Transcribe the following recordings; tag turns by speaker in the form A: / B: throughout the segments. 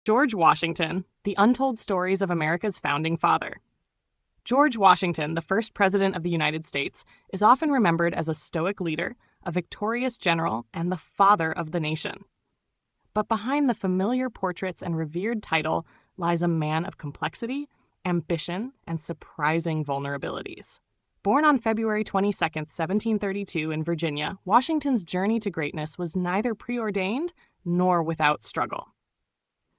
A: George Washington, the untold stories of America's founding father. George Washington, the first president of the United States, is often remembered as a stoic leader, a victorious general, and the father of the nation. But behind the familiar portraits and revered title lies a man of complexity, ambition, and surprising vulnerabilities. Born on February 22, 1732 in Virginia, Washington's journey to greatness was neither preordained nor without struggle.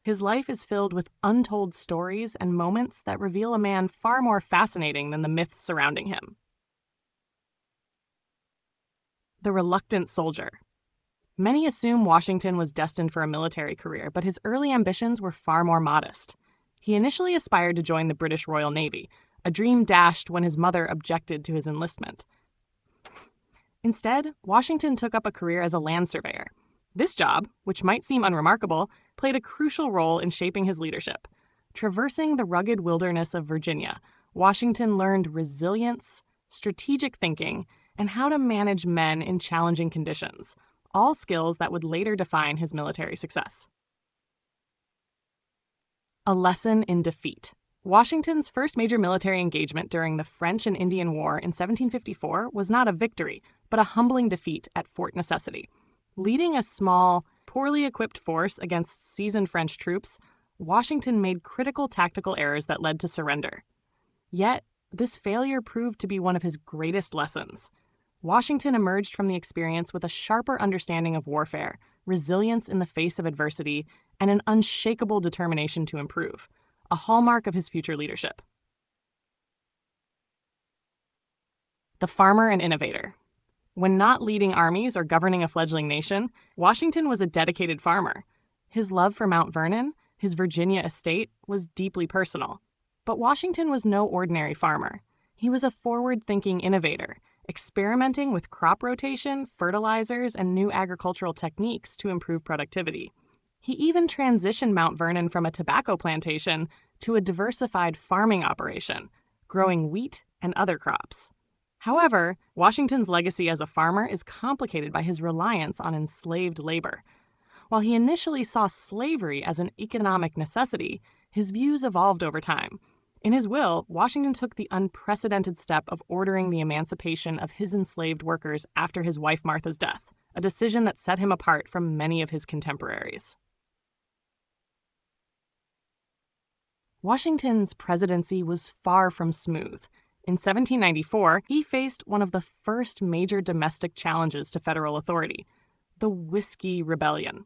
A: His life is filled with untold stories and moments that reveal a man far more fascinating than the myths surrounding him. The reluctant soldier. Many assume Washington was destined for a military career, but his early ambitions were far more modest. He initially aspired to join the British Royal Navy, a dream dashed when his mother objected to his enlistment. Instead, Washington took up a career as a land surveyor. This job, which might seem unremarkable, played a crucial role in shaping his leadership. Traversing the rugged wilderness of Virginia, Washington learned resilience, strategic thinking, and how to manage men in challenging conditions, all skills that would later define his military success. A lesson in defeat. Washington's first major military engagement during the French and Indian War in 1754 was not a victory, but a humbling defeat at Fort Necessity. Leading a small, poorly equipped force against seasoned French troops, Washington made critical tactical errors that led to surrender. Yet, this failure proved to be one of his greatest lessons. Washington emerged from the experience with a sharper understanding of warfare, resilience in the face of adversity, and an unshakable determination to improve, a hallmark of his future leadership. The farmer and innovator. When not leading armies or governing a fledgling nation, Washington was a dedicated farmer. His love for Mount Vernon, his Virginia estate, was deeply personal. But Washington was no ordinary farmer. He was a forward-thinking innovator, experimenting with crop rotation, fertilizers, and new agricultural techniques to improve productivity. He even transitioned Mount Vernon from a tobacco plantation to a diversified farming operation, growing wheat and other crops. However, Washington's legacy as a farmer is complicated by his reliance on enslaved labor. While he initially saw slavery as an economic necessity, his views evolved over time. In his will, Washington took the unprecedented step of ordering the emancipation of his enslaved workers after his wife Martha's death, a decision that set him apart from many of his contemporaries. Washington's presidency was far from smooth. In 1794, he faced one of the first major domestic challenges to federal authority, the Whiskey Rebellion.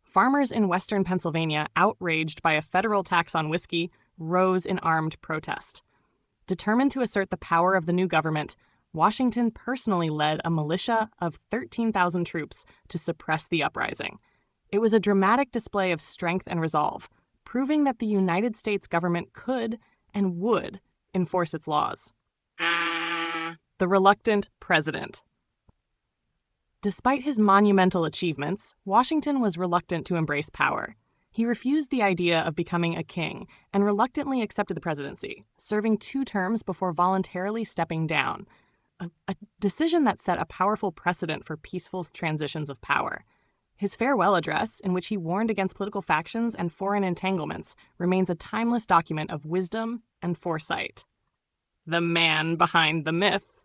A: Farmers in western Pennsylvania, outraged by a federal tax on whiskey, rose in armed protest. Determined to assert the power of the new government, Washington personally led a militia of 13,000 troops to suppress the uprising. It was a dramatic display of strength and resolve, proving that the United States government could and would enforce its laws. The reluctant president. Despite his monumental achievements, Washington was reluctant to embrace power. He refused the idea of becoming a king and reluctantly accepted the presidency, serving 2 terms before voluntarily stepping down, a decision that set a powerful precedent for peaceful transitions of power. His farewell address, in which he warned against political factions and foreign entanglements, remains a timeless document of wisdom and foresight. The man behind the myth.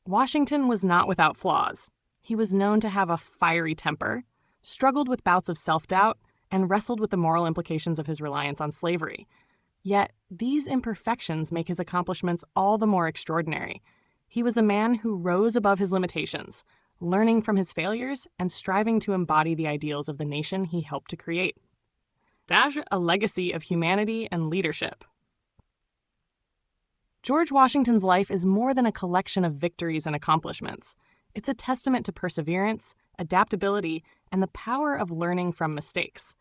A: Washington was not without flaws. He was known to have a fiery temper, struggled with bouts of self-doubt, and wrestled with the moral implications of his reliance on slavery. Yet, these imperfections make his accomplishments all the more extraordinary. He was a man who rose above his limitations, learning from his failures and striving to embody the ideals of the nation he helped to create. A legacy of humanity and leadership. George Washington's life is more than a collection of victories and accomplishments. It's a testament to perseverance, adaptability, and the power of learning from mistakes.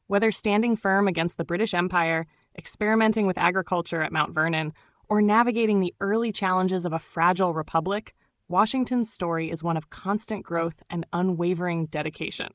A: Whether standing firm against the British Empire, experimenting with agriculture at Mount Vernon, or navigating the early challenges of a fragile republic, Washington's story is one of constant growth and unwavering dedication.